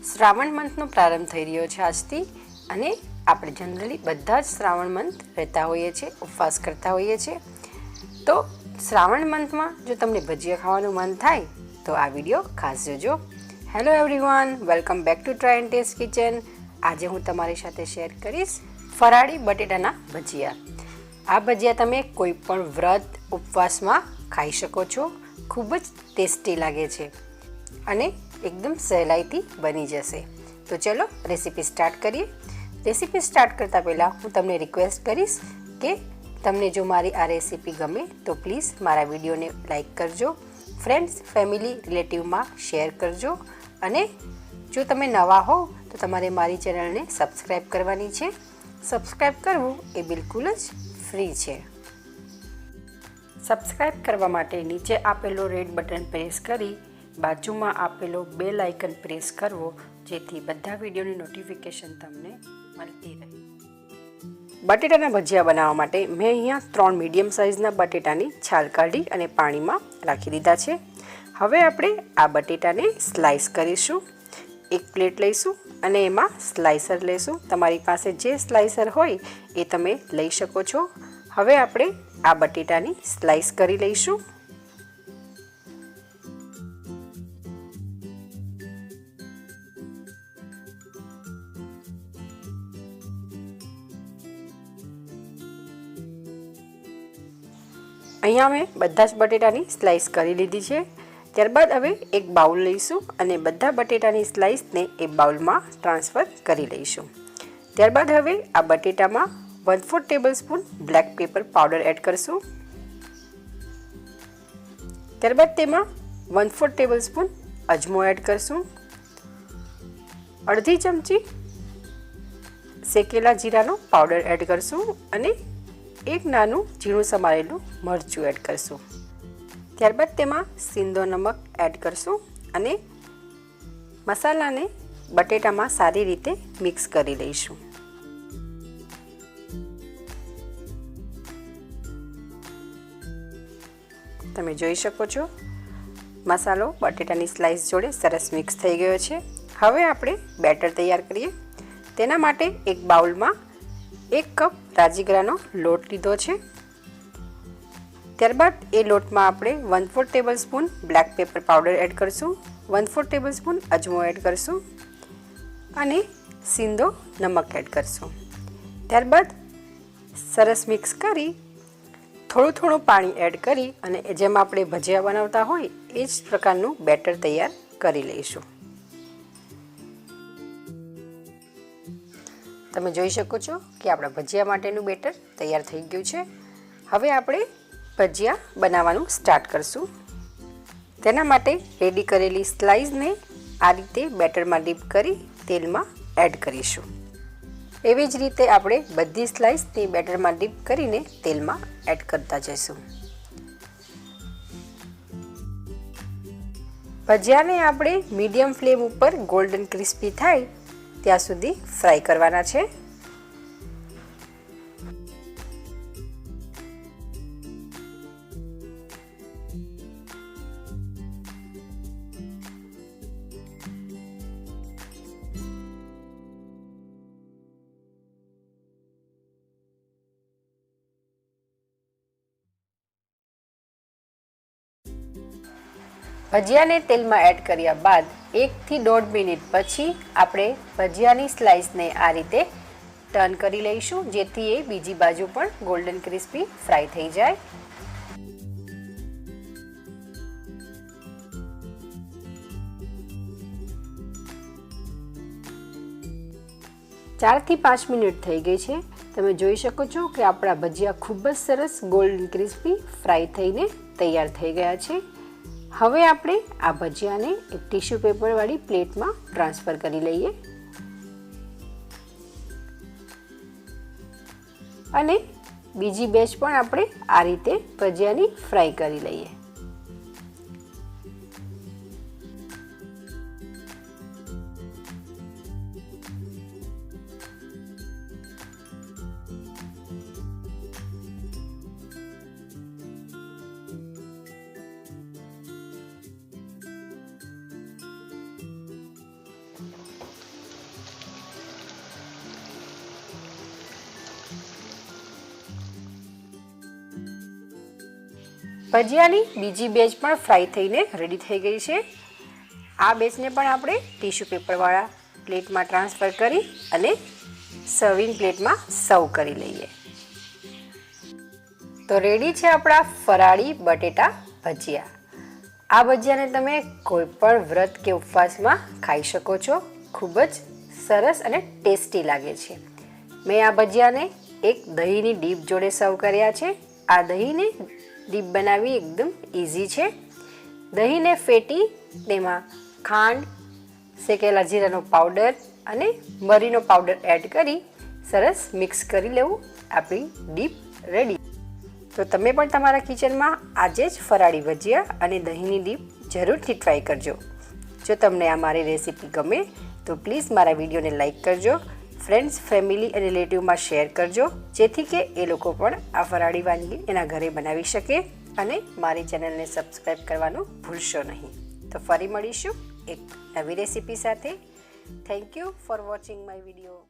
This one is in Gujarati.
શ્રાવણ મંથનો પ્રારંભ થઈ રહ્યો છે આજથી અને આપણે જનરલી બધા જ શ્રાવણ મંથ રહેતા હોઈએ છીએ, ઉપવાસ કરતા હોઈએ છીએ. તો શ્રાવણ મંથમાં જો તમને ભજીયા ખાવાનું મન થાય તો આ વિડીયો ખાસ જોજો. Hello everyone, welcome back to try and taste kitchen. આજે હું તમારી સાથે શેર કરીશ ફરાળી બટેટાના ભજીયા. આ ભજીયા તમે કોઈ પણ વ્રત ઉપવાસમાં ખાઈ શકો છો. ખૂબ જ ટેસ્ટી લાગે છે અને એકદમ સહેલાઈથી બની જશે. તો ચલો રેસીપી સ્ટાર્ટ કરીએ. રેસીપી સ્ટાર્ટ કરતાં પહેલાં હું તમને રિક્વેસ્ટ કરીશ કે તમને જો મારી આ રેસીપી ગમે તો પ્લીઝ મારા વિડીયોને લાઈક કરજો, ફ્રેન્ડ્સ, ફેમિલી, રિલેટિવમાં શેર કરજો અને જો તમે નવા હો તો તમારે મારી ચેનલને સબસ્ક્રાઈબ કરવાની છે. સબસ્ક્રાઈબ કરવું એ બિલકુલ જ ફ્રી છે. સબસ્ક્રાઈબ કરવા માટે નીચે આપેલો રેડ બટન પ્રેસ કરી બાજુમાં આપેલો બેલ આઇકન પ્રેસ કરવો, જેથી બધા વિડીયોની નોટિફિકેશન તમને મળતી રહે. બટેટાના ભજીયા બનાવવા માટે મેં અહીંયા 3 મીડિયમ સાઇઝના બટેટાની છાલ કાઢી અને પાણીમાં રાખી દીધા છે. હવે આપણે આ બટેટાને સ્લાઈસ કરીશું. એક પ્લેટ લઈશું અને એમાં સ્લાઇસર લઈશું. તમારી પાસે જે સ્લાઇસર હોય એ તમે લઈ શકો છો. હવે આપણે આ બટેટાની સ્લાઈસ કરી લઈશું. અહીંયા મેં બધા જ બટેટાની સ્લાઈસ કરી લીધી છે. ત્યારબાદ હવે એક બાઉલ લઈશું અને બધા બટેટાની સ્લાઈસને એ બાઉલમાં ટ્રાન્સફર કરી લઈશું. ત્યારબાદ હવે આ બટેટામાં 1/4 tablespoon black pepper powder add કરીશું. ત્યારબાદ તેમાં 1/4 ટેબલસ્પૂન અજમો એડ કરીશું. અડધી ચમચી શેકેલા જીરાનો પાવડર એડ કરીશું અને એક નાનું ઝીણું સમારેલું મરચું એડ કરીશું. ત્યારબાદ તેમાં સિંધો નમક એડ કરીશું અને મસાલાને બટેટામાં સારી રીતે મિક્સ કરી લઈશું. તમે જોઈ શકો છો મસાલો બટેટાની સ્લાઈસ જોડે સરસ મિક્સ થઈ ગયો છે. હવે આપણે બેટર તૈયાર કરીએ. તેના માટે એક બાઉલમાં 1 કપ રાજગરાનો લોટ લીધો છે. ત્યારબાદ એ લોટમાં આપણે 1/4 tablespoon black pepper powder add કરીશું, 1/4 ટેબલસ્પૂન અજમો એડ કરીશું અને સિંધો નમક એડ કરીશું. ત્યારબાદ સરસ મિક્સ કરી થોડું પાણી એડ કરી અને જેમ આપણે ભજીયા બનાવતા હોય એ જ પ્રકારનું બેટર તૈયાર કરી લઈશું. તમે જોઈ શકો છો કે આપણા ભજીયા માટેનું બેટર તૈયાર થઈ ગયું છે. હવે આપણે ભજીયા બનાવવાનું સ્ટાર્ટ કરીશું. તેના માટે રેડી કરેલી સ્લાઈસને આ રીતે બેટરમાં ડીપ કરી તેલમાં એડ કરીશું. એવી જ રીતે આપણે બધી સ્લાઈસને બેટરમાં ડીપ કરીને તેલમાં એડ કરતા જઈશું. ભજીયાને આપણે મીડિયમ ફ્લેમ ઉપર ગોલ્ડન ક્રિસ્પી થાય ત્યાં સુધી ફ્રાય કરવાના છે. ભજીયાને તેલમાં એડ કર્યા બાદ 1 થી 1.5 મિનિટ પછી આપણે ભજીયાની સ્લાઈસને આ રીતે ટર્ન કરી લઈશું, જેથી એ બીજી બાજુ પણ ગોલ્ડન ક્રિસ્પી ફ્રાય થઈ જાય. ચાર થી 5 મિનિટ થઈ ગઈ છે. તમે જોઈ શકો છો કે આપણા ભજીયા ખૂબ જ સરસ ગોલ્ડન ક્રિસ્પી ફ્રાય થઈને તૈયાર થઈ ગયા છે. હવે આપણે આ ભજીયાને એક ટીશ્યુ પેપરવાળી પ્લેટમાં ટ્રાન્સફર કરી લઈએ અને બીજી બેચ પણ આપણે આ રીતે ભજીયાની ફ્રાય કરી લઈએ. ભજીયાની બીજી બેચ પણ ફ્રાય થઈને રેડી થઈ ગઈ છે. આ બેચને પણ આપણે ટીશ્યુ પેપરવાળા પ્લેટમાં ટ્રાન્સફર કરી અને સર્વિંગ પ્લેટમાં સર્વ કરી લઈએ. તો રેડી છે આપણા ફરાળી બટેટા ભજીયા. આ ભજીયાને તમે કોઈ પણ વ્રત કે ઉપવાસમાં ખાઈ શકો છો. ખૂબ જ સરસ અને ટેસ્ટી લાગે છે. મેં આ ભજીયાને એક દહીંની ડીપ જોડે સર્વ કર્યા છે. આ દહીંને ડીપ બનાવવી એકદમ ઇઝી છે. દહીંને ફેટી તેમાં ખાંડ, શેકેલા જીરાનો પાવડર અને મરીનો પાવડર એડ કરી સરસ મિક્સ કરી લેવું. આપણી ડીપ રેડી. તો તમે પણ તમારા કિચનમાં આજે જ ફરાળી ભજીયા અને દહીંની ડીપ જરૂરથી ટ્રાય કરજો. જો તમને આ મારી રેસીપી ગમે તો પ્લીઝ મારા વિડીયોને લાઇક કરજો, ફ્રેન્ડ્સ, ફેમિલી અને રિલેટિવમાં શેર કરજો, જેથી કે એ લોકો પણ આ ફરાળી વાનગી એના ઘરે બનાવી શકે. અને મારી ચેનલને સબસ્ક્રાઈબ કરવાનું ભૂલશો નહીં. તો ફરી મળીશું એક નવી રેસીપી સાથે. Thank you for watching my video.